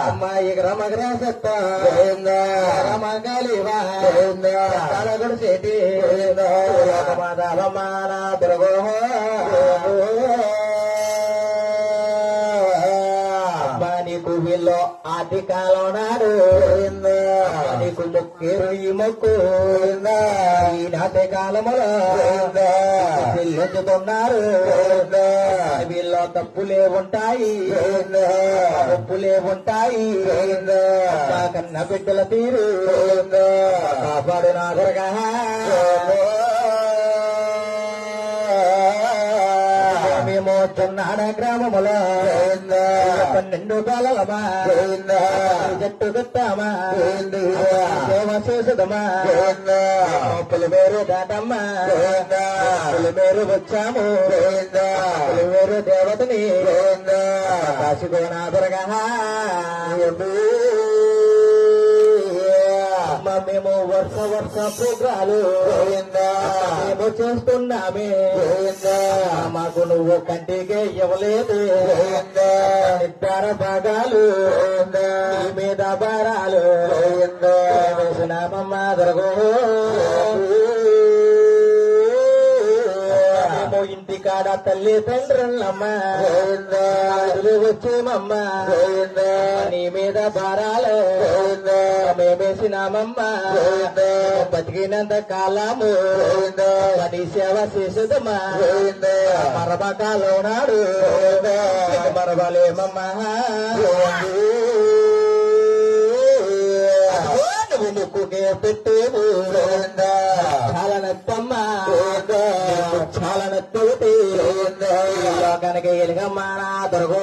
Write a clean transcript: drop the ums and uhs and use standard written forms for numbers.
అమ్మాయి రమగ్రాసత్త రమగాలివా తలగడు చేతి మాదాలమాన తిరగో అబ్బా నీకు వీళ్ళు ఆది కాలం నాడు నీకు మొక్కేరు ఈ మొక్కు ఈ నాటి కాలములో చెల్లించుతున్నారు వీళ్ళు తప్పులే ఉంటాయి తప్పులే ఉంటాయి కన్న బిడ్డల తీరు కాపాడు నాగరగా మేము చున్నాడ గ్రామములో 12 బాలలమా జట్టు కట్టామా సేవ చేసుదమా పులిమేరు దాటమ్మా పులిమేరు వచ్చాము పులిమేరు దేవతని కాశీకోనాథరగా మేము వరుస ప్రోగ్రాలు మేము చేస్తున్నామే మాకు నువ్వు కంటికే ఇవ్వలేదు నిద్ర భాగాలు మీద భారాలు వేసినామమ్మ దొరకో ఇంటికాడ తల్లి తండ్రులమ్మ వచ్చేమమ్మ నీ మీద భారాలు మేమేసినామమ్మ బతికినంత కాలము పని సేవ చేసేదమ్మా మరబకాలో నాడు మరవలేమమ్మా నువ్వు ముక్కుకే పెట్టేవు చాలా నచ్చమ్మా చాలా నచ్చవుతే కనుక ఎలుగమ్మా నా దొరకో